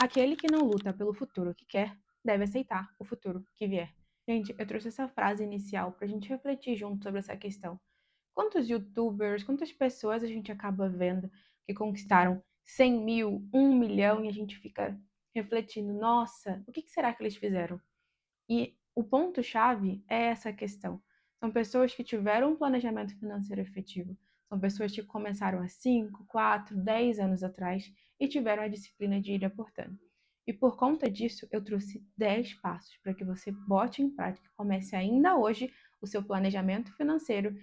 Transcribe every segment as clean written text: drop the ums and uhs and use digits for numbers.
Aquele que não luta pelo futuro que quer, deve aceitar o futuro que vier. Gente, eu trouxe essa frase inicial pra gente refletir junto sobre essa questão. Quantos youtubers, quantas pessoas a gente acaba vendo que conquistaram 100 mil, 1 milhão e a gente fica refletindo, nossa, o que será que eles fizeram? E o ponto-chave é essa questão. São pessoas que tiveram um planejamento financeiro efetivo. São pessoas que começaram há 5, 4, 10 anos atrás e tiveram a disciplina de ir aportando. E por conta disso, eu trouxe 10 passos para que você bote em prática e comece ainda hoje o seu planejamento financeiro.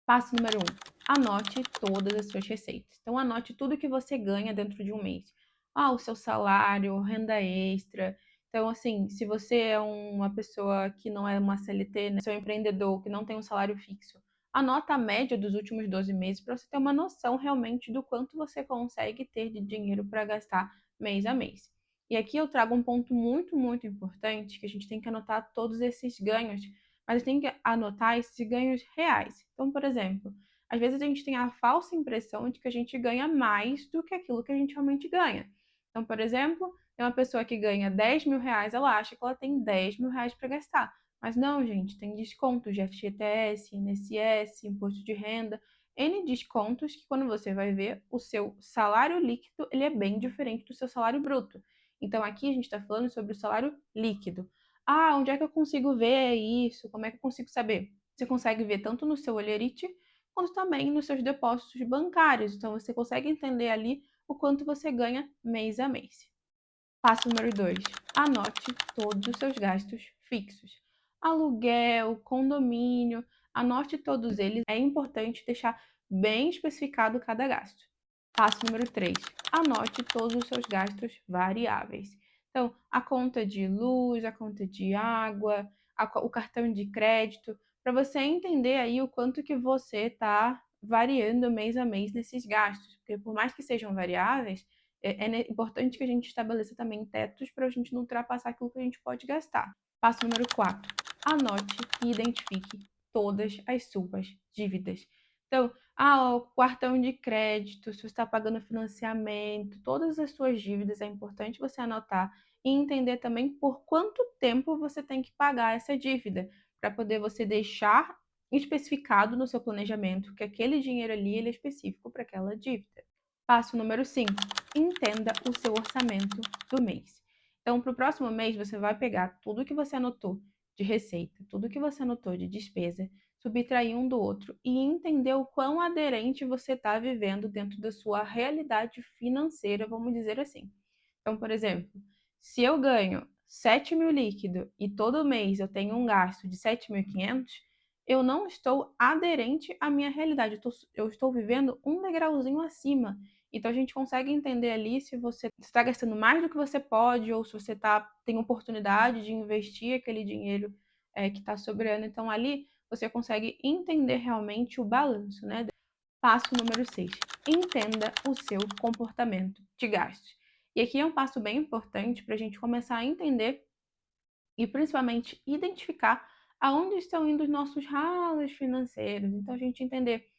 Passo número 1. Anote todas as suas receitas. Então, anote tudo que você ganha dentro de um mês. O seu salário, renda extra. Então, assim, se você é uma pessoa que não é uma CLT, né, seu empreendedor que não tem um salário fixo, anota a média dos últimos 12 meses para você ter uma noção realmente do quanto você consegue ter de dinheiro para gastar mês a mês. E aqui eu trago um ponto muito, muito importante, que a gente tem que anotar todos esses ganhos, mas tem que anotar esses ganhos reais. Então, por exemplo, às vezes a gente tem a falsa impressão de que a gente ganha mais do que aquilo que a gente realmente ganha. Então, por exemplo, tem uma pessoa que ganha 10 mil reais, ela acha que ela tem 10 mil reais para gastar. Mas não, gente, tem descontos de FGTS, INSS, imposto de renda, N descontos que quando você vai ver, o seu salário líquido ele é bem diferente do seu salário bruto. Então, aqui a gente está falando sobre o salário líquido. Onde é que eu consigo ver isso? Como é que eu consigo saber? Você consegue ver tanto no seu Olerite, quanto também nos seus depósitos bancários. Então, você consegue entender ali o quanto você ganha mês a mês. Passo número 2. Anote todos os seus gastos fixos. Aluguel, condomínio, anote todos eles. É importante deixar bem especificado cada gasto. Passo número 3. Anote todos os seus gastos variáveis. Então, a conta de luz, a conta de água, o cartão de crédito, para você entender aí o quanto que você está variando mês a mês nesses gastos. Porque por mais que sejam variáveis, importante que a gente estabeleça também tetos para a gente não ultrapassar aquilo que a gente pode gastar. Passo número 4. Anote e identifique todas as suas dívidas. Então, o cartão de crédito, se você está pagando financiamento, todas as suas dívidas, é importante você anotar e entender também por quanto tempo você tem que pagar essa dívida, para poder você deixar especificado no seu planejamento que aquele dinheiro ali ele é específico para aquela dívida. Passo número 5. Entenda o seu orçamento do mês. Então, para o próximo mês, você vai pegar tudo que você anotou de receita, tudo que você anotou de despesa, subtrair um do outro e entender o quão aderente você está vivendo dentro da sua realidade financeira, vamos dizer assim. Então, por exemplo, se eu ganho 7 mil líquido e todo mês eu tenho um gasto de 7.500, eu não estou aderente à minha realidade, eu estou vivendo um degrauzinho acima. Então a gente consegue entender ali se você está gastando mais do que você pode ou se você tem oportunidade de investir aquele dinheiro que está sobrando. Então ali você consegue entender realmente o balanço, né? Passo número 6. Entenda o seu comportamento de gastos. E aqui é um passo bem importante para a gente começar a entender e principalmente identificar aonde estão indo os nossos ralos financeiros. Então a gente entender,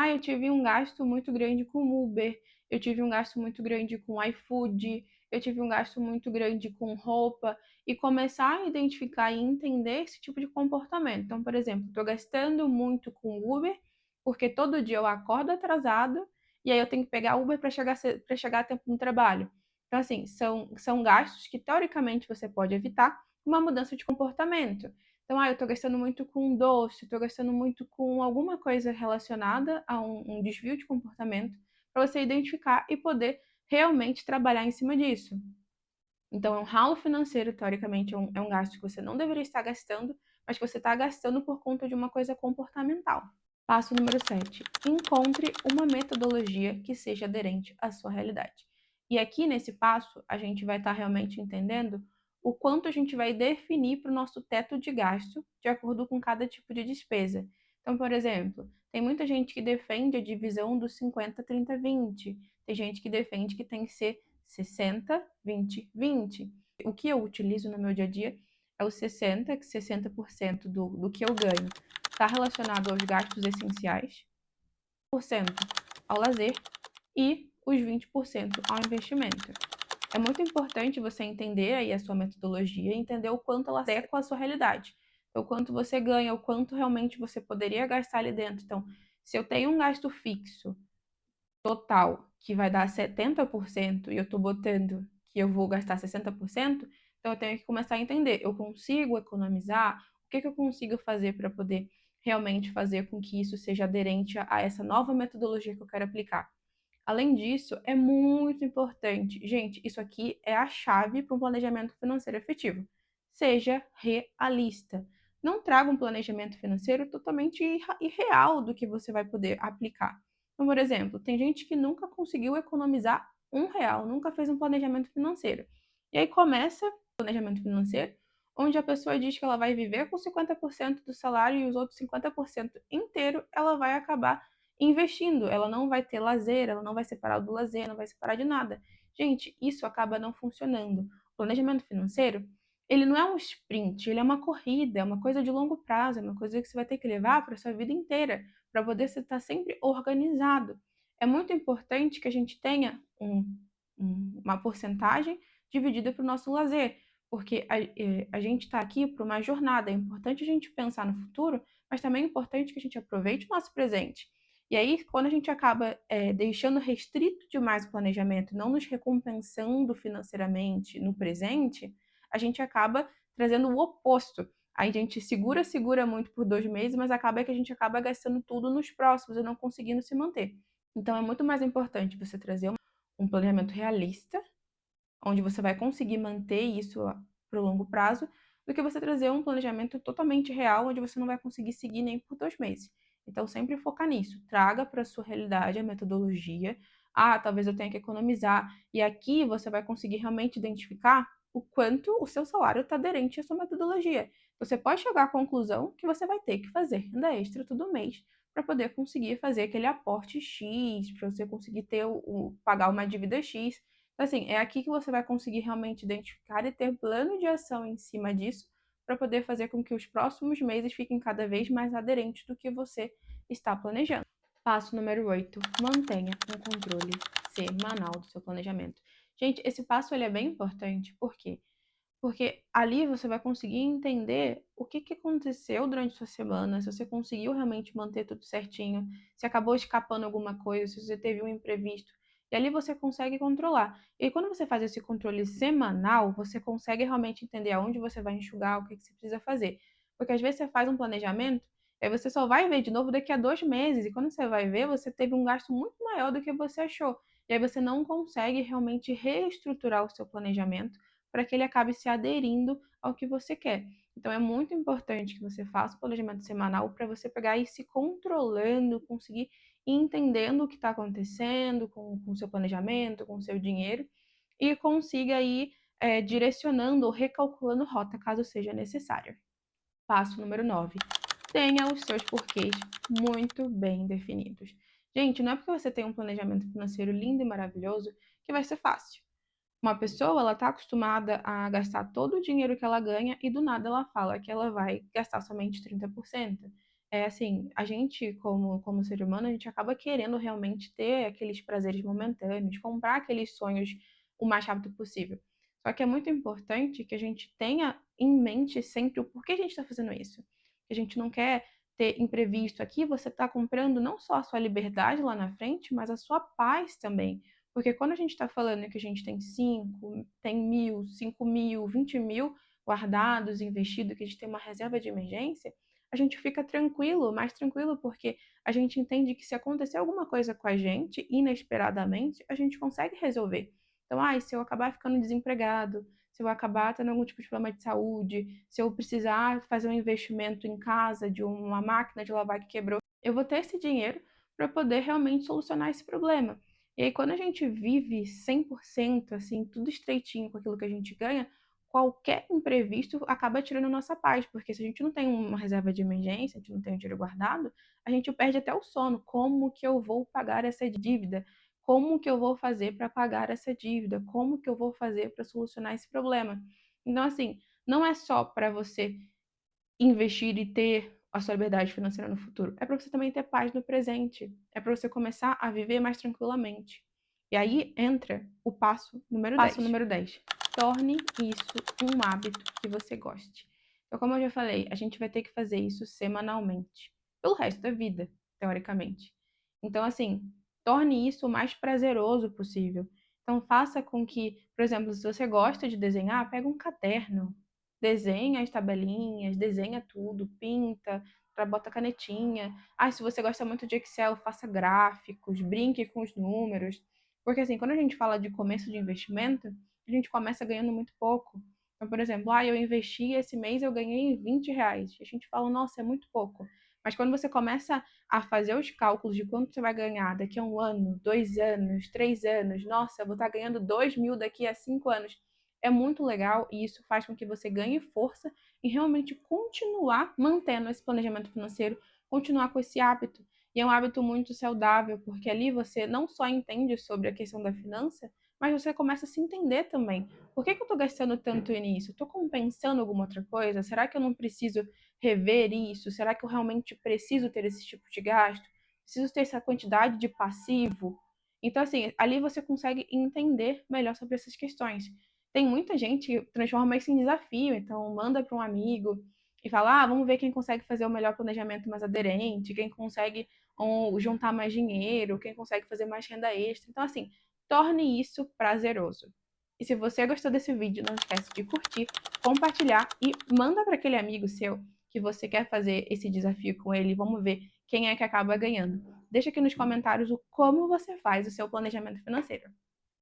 eu tive um gasto muito grande com Uber, eu tive um gasto muito grande com iFood, eu tive um gasto muito grande com roupa, e começar a identificar e entender esse tipo de comportamento. Então, por exemplo, estou gastando muito com Uber, porque todo dia eu acordo atrasado e aí eu tenho que pegar Uber para chegar a tempo no trabalho. Então, assim, são gastos que teoricamente você pode evitar uma mudança de comportamento. Então, eu estou gastando muito com doce, estou gastando muito com alguma coisa relacionada a um desvio de comportamento, para você identificar e poder realmente trabalhar em cima disso. Então, é um ralo financeiro, teoricamente, é um gasto que você não deveria estar gastando, mas que você está gastando por conta de uma coisa comportamental. Passo número 7. Encontre uma metodologia que seja aderente à sua realidade. E aqui nesse passo, a gente vai estar realmente entendendo o quanto a gente vai definir para o nosso teto de gasto de acordo com cada tipo de despesa. Então, por exemplo, tem muita gente que defende a divisão dos 50, 30, 20. Tem gente que defende que tem que ser 60, 20, 20. O que eu utilizo no meu dia a dia é o 60, que 60% do que eu ganho está relacionado aos gastos essenciais, 10% ao lazer e os 20% ao investimento. É muito importante você entender aí a sua metodologia e entender o quanto ela adequa à sua realidade. Então, o quanto você ganha, o quanto realmente você poderia gastar ali dentro. Então, se eu tenho um gasto fixo total que vai dar 70% e eu estou botando que eu vou gastar 60%, então eu tenho que começar a entender, eu consigo economizar? O que eu consigo fazer para poder realmente fazer com que isso seja aderente a essa nova metodologia que eu quero aplicar? Além disso, é muito importante. Gente, isso aqui é a chave para um planejamento financeiro efetivo. Seja realista. Não traga um planejamento financeiro totalmente irreal do que você vai poder aplicar. Então, por exemplo, tem gente que nunca conseguiu economizar R$ 1, nunca fez um planejamento financeiro. E aí começa o planejamento financeiro, onde a pessoa diz que ela vai viver com 50% do salário e os outros 50% inteiro ela vai acabar investindo, ela não vai ter lazer, ela não vai separar do lazer, não vai separar de nada. Gente, isso acaba não funcionando. O planejamento financeiro, ele não é um sprint, ele é uma corrida, é uma coisa de longo prazo, é uma coisa que você vai ter que levar para a sua vida inteira, para poder você estar sempre organizado. É muito importante que a gente tenha uma porcentagem dividida para o nosso lazer, porque a gente está aqui para uma jornada. É importante a gente pensar no futuro, mas também é importante que a gente aproveite o nosso presente. E aí, quando a gente acaba deixando restrito demais o planejamento, não nos recompensando financeiramente no presente, a gente acaba trazendo o oposto. Aí a gente segura muito por 2 meses, mas acaba que a gente acaba gastando tudo nos próximos e não conseguindo se manter. Então é muito mais importante você trazer um planejamento realista, onde você vai conseguir manter isso para o longo prazo, do que você trazer um planejamento totalmente real, onde você não vai conseguir seguir nem por 2 meses. Então, sempre focar nisso. Traga para a sua realidade a metodologia. Ah, talvez eu tenha que economizar. E aqui você vai conseguir realmente identificar o quanto o seu salário está aderente à sua metodologia. Você pode chegar à conclusão que você vai ter que fazer renda extra todo mês para poder conseguir fazer aquele aporte X, para você conseguir ter pagar uma dívida X. Então, assim, é aqui que você vai conseguir realmente identificar e ter plano de ação em cima disso para poder fazer com que os próximos meses fiquem cada vez mais aderentes do que você está planejando. Passo número 8: mantenha um controle semanal do seu planejamento. Gente, esse passo ele é bem importante, por quê? Porque ali você vai conseguir entender o que aconteceu durante a sua semana, se você conseguiu realmente manter tudo certinho, se acabou escapando alguma coisa, se você teve um imprevisto. E ali você consegue controlar. E quando você faz esse controle semanal, você consegue realmente entender aonde você vai enxugar, o que você precisa fazer. Porque às vezes você faz um planejamento, aí você só vai ver de novo daqui a 2 meses. E quando você vai ver, você teve um gasto muito maior do que você achou. E aí você não consegue realmente reestruturar o seu planejamento para que ele acabe se aderindo ao que você quer. Então é muito importante que você faça o planejamento semanal para você pegar e se controlando, conseguir ir entendendo o que está acontecendo com o seu planejamento, com o seu dinheiro, e consiga ir direcionando ou recalculando rota caso seja necessário. Passo número 9: tenha os seus porquês muito bem definidos. Gente, não é porque você tem um planejamento financeiro lindo e maravilhoso que vai ser fácil. Uma pessoa, ela está acostumada a gastar todo o dinheiro que ela ganha e do nada ela fala que ela vai gastar somente 30%. É assim, a gente, como ser humano, a gente acaba querendo realmente ter aqueles prazeres momentâneos, comprar aqueles sonhos o mais rápido possível. Só que é muito importante que a gente tenha em mente sempre o porquê a gente está fazendo isso. A gente não quer ter imprevisto aqui, você está comprando não só a sua liberdade lá na frente, mas a sua paz também. Porque quando a gente está falando que a gente tem 5, tem 1.000, 5.000, 20.000 guardados, investidos, que a gente tem uma reserva de emergência, a gente fica tranquilo, mais tranquilo, porque a gente entende que se acontecer alguma coisa com a gente, inesperadamente, a gente consegue resolver. Então, se eu acabar ficando desempregado, se eu acabar tendo algum tipo de problema de saúde, se eu precisar fazer um investimento em casa de uma máquina de lavar que quebrou, eu vou ter esse dinheiro para poder realmente solucionar esse problema. E aí, quando a gente vive 100%, assim, tudo estreitinho com aquilo que a gente ganha, qualquer imprevisto acaba tirando a nossa paz, porque se a gente não tem uma reserva de emergência, a gente não tem o dinheiro guardado, a gente perde até o sono. Como que eu vou pagar essa dívida? Como que eu vou fazer para pagar essa dívida? Como que eu vou fazer para solucionar esse problema? Então, assim, não é só para você investir e ter a sua liberdade financeira no futuro. É para você também ter paz no presente. É para você começar a viver mais tranquilamente. E aí entra o passo número 10. Passo número 10. Torne isso um hábito que você goste. Então, como eu já falei, a gente vai ter que fazer isso semanalmente, pelo resto da vida, teoricamente. Então, assim, torne isso o mais prazeroso possível. Então, faça com que, por exemplo, se você gosta de desenhar, pega um caderno, desenha as tabelinhas, desenha tudo, pinta, bota canetinha. Ah, se você gosta muito de Excel, faça gráficos, brinque com os números. Porque, assim, quando a gente fala de começo de investimento, a gente começa ganhando muito pouco. Então, por exemplo, eu investi esse mês, eu ganhei R$ 20. A gente fala, nossa, é muito pouco. Mas quando você começa a fazer os cálculos de quanto você vai ganhar daqui a 1 ano, 2 anos, 3 anos, nossa, eu vou estar ganhando 2.000 daqui a 5 anos. É muito legal e isso faz com que você ganhe força e realmente continuar mantendo esse planejamento financeiro, continuar com esse hábito. E é um hábito muito saudável, porque ali você não só entende sobre a questão da finança, mas você começa a se entender também. Por que eu estou gastando tanto nisso? Estou compensando alguma outra coisa? Será que eu não preciso rever isso? Será que eu realmente preciso ter esse tipo de gasto? Preciso ter essa quantidade de passivo? Então, assim, ali você consegue entender melhor sobre essas questões. Tem muita gente que transforma isso em desafio, então manda para um amigo e fala: vamos ver quem consegue fazer o melhor planejamento mais aderente, quem consegue juntar mais dinheiro, quem consegue fazer mais renda extra. Então, assim, torne isso prazeroso. E se você gostou desse vídeo, não esquece de curtir, compartilhar e manda para aquele amigo seu que você quer fazer esse desafio com ele. Vamos ver quem é que acaba ganhando. Deixa aqui nos comentários o como você faz o seu planejamento financeiro.